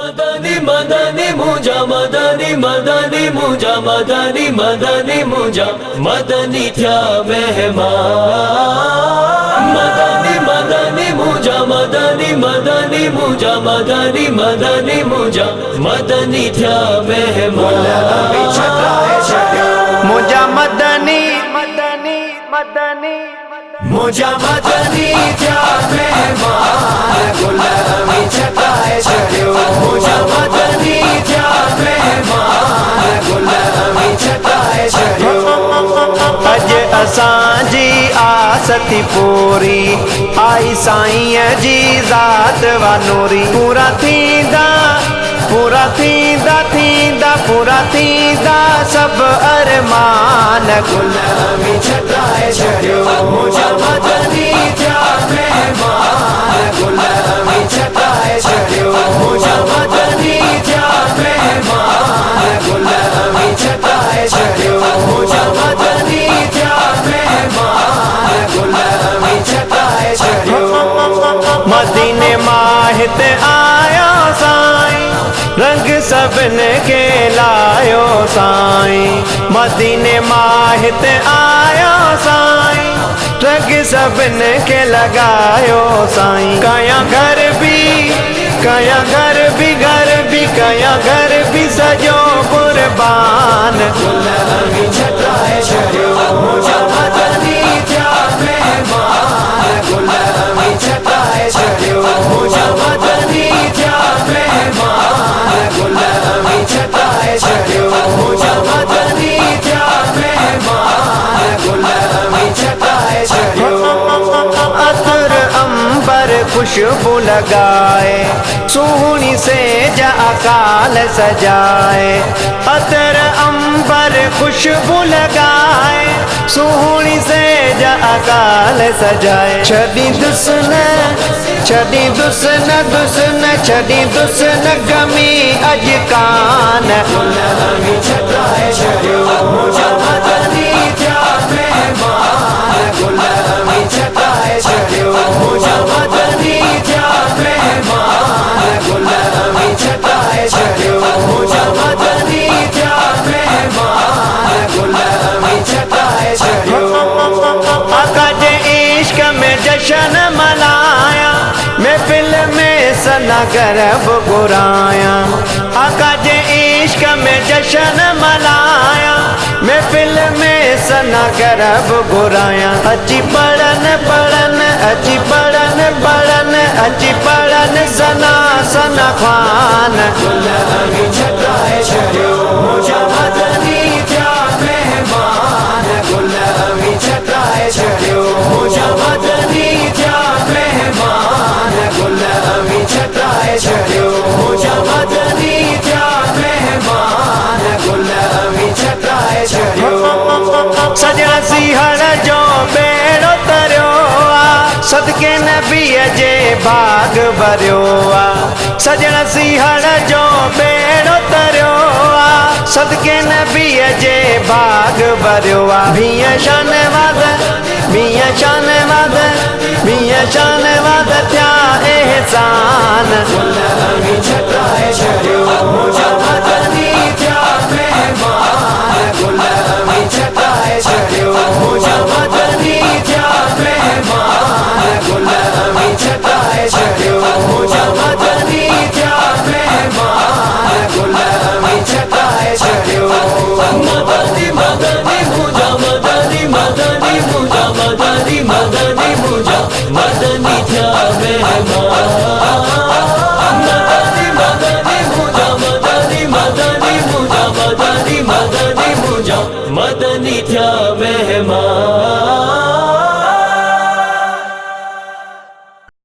मदनी मदनी मुजा मदनी मदनी मुजा मदनी मदनी मुजा मदनी थया मेहमान मदनी मदनी मुजा मदनी मदनी मुजा मदनी मदनी मुजा मदनी थया मेहमान मुजा मदनी मदनी मदनी मुजा मदनी थया मेहमान गुलामी छकाए छड़ियो मुजा मदनी थया मेहमान गुलामी छकाए छड़ियो अज असांजी आस थी पूरी आई साईं जी ज़ात वा नूरी पूरा थींदा पूरा थींदा थींदा पूरा थींदा सब अरमान गुलामी छकाए छड़ियो मुजा मदनी थया मेहमान गुलामी छकाए छड़ियो मुजा मदनी थया मेहमान गुलामी छकाए छड़ियो मुजा मदनी थया मेहमान गुलामी छकाए छड़ियो मदीने माहित आयो साईं रंग सबन के लायो साईं मदीने माहित आयो साईं रंग सबन के लगायो साईं कया घर भी कया घर भी कया घर भी सजो कुर्बान गुलामी छकाए छड़ियो मुजा मदनी थया मेहमान गुलामी छकाए छड़ियो मुजा मदनी थया मेहमान गुलामी छकाए छड़ियो मुजा मदनी थया मेहमान गुलामी छकाए छड़ियो अतर अंबर खुशबू लगाए सोहनी से अकाल सजाए अतर अंबर खुशबू लगाए सोहनी से अकाल सजाए छड़ी दुस्न दुस्न छड़ी दुस्न गमी अज कान गुलामी छकाए छड़ियो मुजा मदनी थया मेहमान गुलामी छकाए छड़ियो मुजा मदनी थया मेहमान गुलामी छकाए छड़ियो मुजा मदनी थया मेहमान गुलामी छकाए छड़ियो आका जे इश्क में जश्न मनाया महफिल में सना गरब गुराया आका जे इश्क में जश्न मनाया महफिल में सना गरब गुराया अची पढ़न पढ़न अची पढ़न पढ़न अची पढ़न सना सना खान गुलामी छकाए छड़ियो मुजा मदनी थया मेहमान गुलामी छकाए छड़ियो मुजा मदनी थया मेहमान गुलामी छकाए छड़ियो मुजा मदनी थया मेहमान गुलामी छकाए छड़ियो सजना सिंहण जो बेड़ो तरियो आ सदके नबी जे बाग भरियो आ सजना सिंहण जो बेड़ो तरियो आ सदके नबी जे बाग भरियो आ भीअ शान वाद थिया एहसान गुलामी छकाए छड़ियो मुजा मदनी थया मेहमान गुलामी छकाए छड़ियो मुजा मदनी थया मेहमान गुलामी छकाए छड़ियो मुजा मदनी थया मेहमान गुलामी छकाए छड़ियो मदनी मदनी मुजा मदनी मदनी मुजा मदनी मदनी मुजा मदनी थया मेहमान मदनी मदनी मुजा मदनी मदनी मुजा मदनी मदनी मुजा मदनी थया मेहमान।